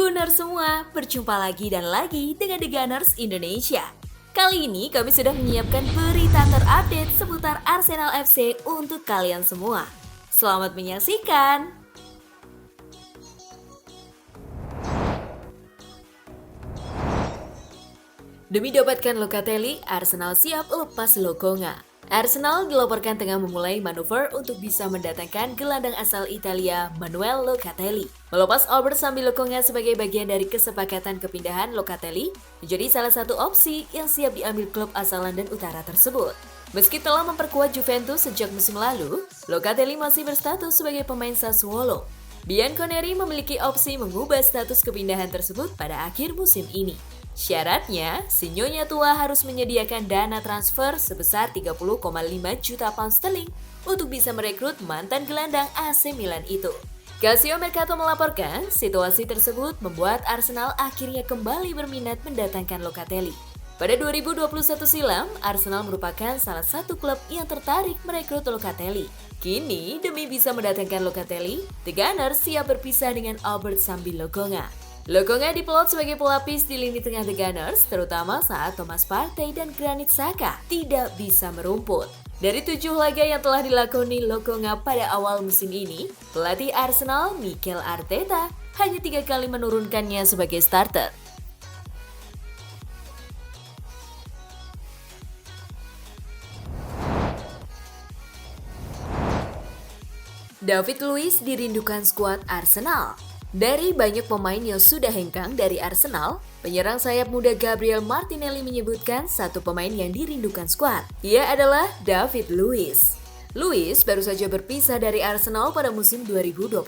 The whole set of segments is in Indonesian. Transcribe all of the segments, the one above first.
Gunners semua, berjumpa lagi dan lagi dengan The Gunners Indonesia. Kali ini kami sudah menyiapkan berita terupdate seputar Arsenal FC untuk kalian semua. Selamat menyaksikan! Demi dapatkan Locatelli, Arsenal siap lepas Lokonga. Arsenal dilaporkan tengah memulai manuver untuk bisa mendatangkan gelandang asal Italia, Manuel Locatelli. Melepas Albert sambil Lokonga sebagai bagian dari kesepakatan kepindahan Locatelli menjadi salah satu opsi yang siap diambil klub asal London Utara tersebut. Meski telah memperkuat Juventus sejak musim lalu, Locatelli masih berstatus sebagai pemain Sassuolo. Bianconeri memiliki opsi mengubah status kepindahan tersebut pada akhir musim ini. Syaratnya, si Nyonya tua harus menyediakan dana transfer sebesar 30,5 juta pound sterling untuk bisa merekrut mantan gelandang AC Milan itu. Calcio Mercato melaporkan, situasi tersebut membuat Arsenal akhirnya kembali berminat mendatangkan Locatelli. Pada 2021 silam, Arsenal merupakan salah satu klub yang tertarik merekrut Locatelli. Kini, demi bisa mendatangkan Locatelli, The Gunners siap berpisah dengan Albert sambil Lokonga. Lokonga diplot sebagai pelapis di lini tengah The Gunners, terutama saat Thomas Partey dan Granit Xhaka tidak bisa merumput. Dari 7 laga yang telah dilakoni Lokonga pada awal musim ini, pelatih Arsenal Mikel Arteta hanya 3 kali menurunkannya sebagai starter. David Luiz dirindukan skuad Arsenal. Dari banyak pemain yang sudah hengkang dari Arsenal, penyerang sayap muda Gabriel Martinelli menyebutkan satu pemain yang dirindukan skuad. Ia adalah David Luiz. Luiz baru saja berpisah dari Arsenal pada musim 2021.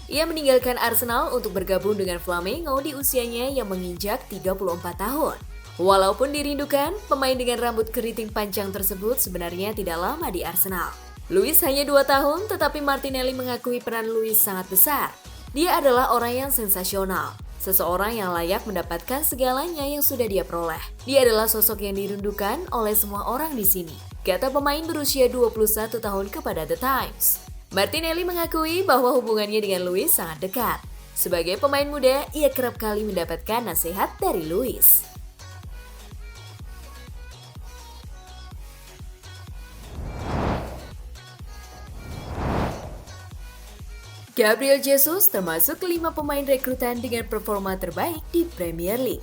Ia meninggalkan Arsenal untuk bergabung dengan Flamengo di usianya yang menginjak 34 tahun. Walaupun dirindukan, pemain dengan rambut keriting panjang tersebut sebenarnya tidak lama di Arsenal. Luiz hanya 2 tahun, tetapi Martinelli mengakui peran Luiz sangat besar. Dia adalah orang yang sensasional, seseorang yang layak mendapatkan segalanya yang sudah dia peroleh. Dia adalah sosok yang dirindukan oleh semua orang di sini, kata pemain berusia 21 tahun kepada The Times. Martinelli mengakui bahwa hubungannya dengan Luiz sangat dekat. Sebagai pemain muda, ia kerap kali mendapatkan nasihat dari Luiz. Gabriel Jesus termasuk 5 pemain rekrutan dengan performa terbaik di Premier League.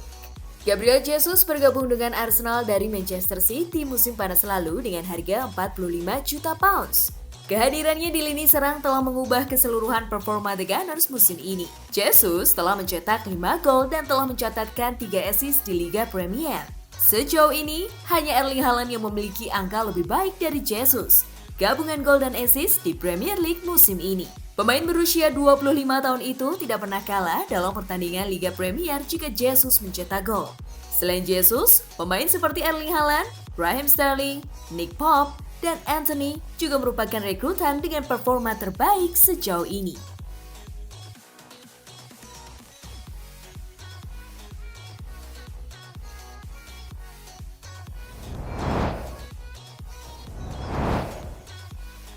Gabriel Jesus bergabung dengan Arsenal dari Manchester City musim panas lalu dengan harga 45 juta pounds. Kehadirannya di lini serang telah mengubah keseluruhan performa The Gunners musim ini. Jesus telah mencetak 5 gol dan telah mencatatkan 3 assist di Liga Premier. Sejauh ini, hanya Erling Haaland yang memiliki angka lebih baik dari Jesus. Gabungan gol dan assist di Premier League musim ini. Pemain berusia 25 tahun itu tidak pernah kalah dalam pertandingan Liga Premier jika Jesus mencetak gol. Selain Jesus, pemain seperti Erling Haaland, Raheem Sterling, Nick Pope, dan Anthony juga merupakan rekrutan dengan performa terbaik sejauh ini.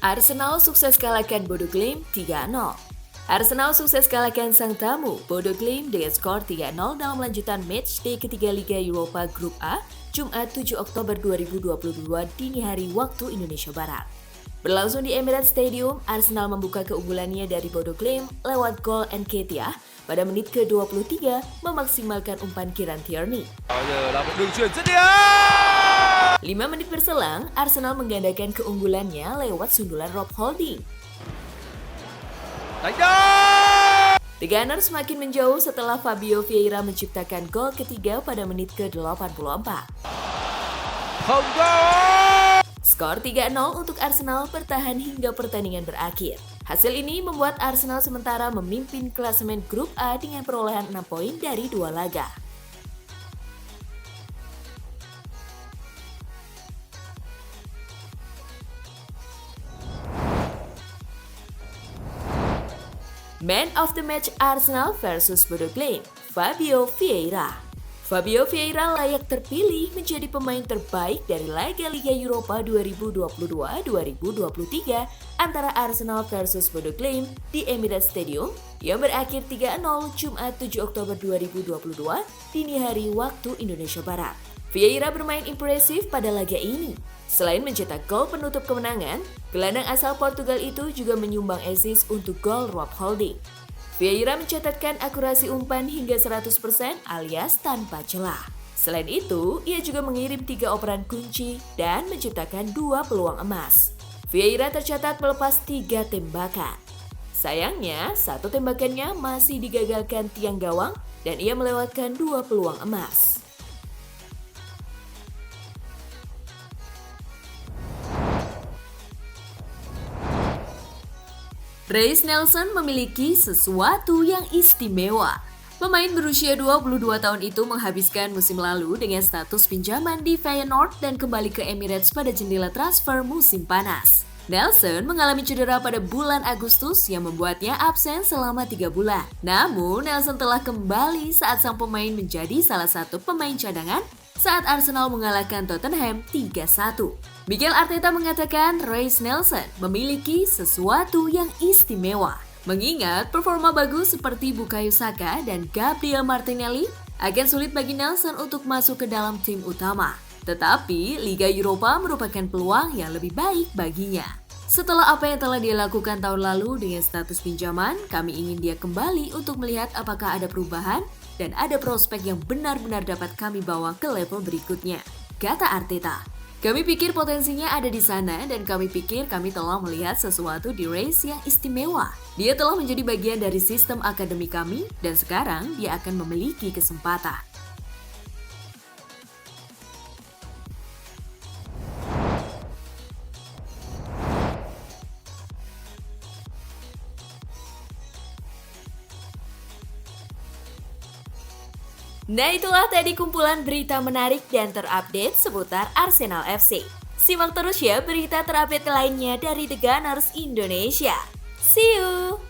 Arsenal sukses kalahkan Bodo Glimt 3-0. Arsenal sukses kalahkan sang tamu Bodo Glimt dengan skor 3-0 dalam lanjutan matchday ketiga Liga Eropa Grup A, Jumat 7 Oktober 2022 dini hari waktu Indonesia Barat. Berlangsung di Emirates Stadium, Arsenal membuka keunggulannya dari Bodo Glimt lewat gol Nketiah pada menit ke-23 memaksimalkan umpan Kieran Tierney. 5 menit berselang, Arsenal menggandakan keunggulannya lewat sundulan Rob Holding. The Gunners semakin menjauh setelah Fabio Vieira menciptakan gol ketiga pada menit ke-84. Skor 3-0 untuk Arsenal bertahan hingga pertandingan berakhir. Hasil ini membuat Arsenal sementara memimpin klasemen grup A dengan perolehan 6 poin dari 2 laga. Man of the match Arsenal versus Bodo Glimt, Fabio Vieira. Fabio Vieira layak terpilih menjadi pemain terbaik dari laga Liga Eropa 2022-2023 antara Arsenal versus Bodo Glimt di Emirates Stadium yang berakhir 3-0 Jumat 7 Oktober 2022 dini hari waktu Indonesia Barat. Vieira bermain impresif pada laga ini. Selain mencetak gol penutup kemenangan, gelandang asal Portugal itu juga menyumbang assist untuk gol Rob Holding. Vieira mencatatkan akurasi umpan hingga 100% alias tanpa celah. Selain itu, ia juga mengirim 3 operan kunci dan menciptakan 2 peluang emas. Vieira tercatat melepas 3 tembakan. Sayangnya, 1 tembakannya masih digagalkan tiang gawang dan ia melewatkan 2 peluang emas. Reiss Nelson memiliki sesuatu yang istimewa. Pemain berusia 22 tahun itu menghabiskan musim lalu dengan status pinjaman di Feyenoord dan kembali ke Emirates pada jendela transfer musim panas. Nelson mengalami cedera pada bulan Agustus yang membuatnya absen selama 3 bulan. Namun, Nelson telah kembali saat sang pemain menjadi salah satu pemain cadangan saat Arsenal mengalahkan Tottenham 3-1. Mikel Arteta mengatakan Reiss Nelson memiliki sesuatu yang istimewa. Mengingat performa bagus seperti Bukayo Saka dan Gabriel Martinelli, akan sulit bagi Nelson untuk masuk ke dalam tim utama. Tetapi Liga Eropa merupakan peluang yang lebih baik baginya. Setelah apa yang telah dia lakukan tahun lalu dengan status pinjaman, kami ingin dia kembali untuk melihat apakah ada perubahan dan ada prospek yang benar-benar dapat kami bawa ke level berikutnya, kata Arteta. Kami pikir potensinya ada di sana dan kami pikir kami telah melihat sesuatu di Reiss yang istimewa. Dia telah menjadi bagian dari sistem akademi kami dan sekarang dia akan memiliki kesempatan. Nah, itulah tadi kumpulan berita menarik dan terupdate seputar Arsenal FC. Simak terus ya berita terupdate lainnya dari The Gunners Indonesia. See you!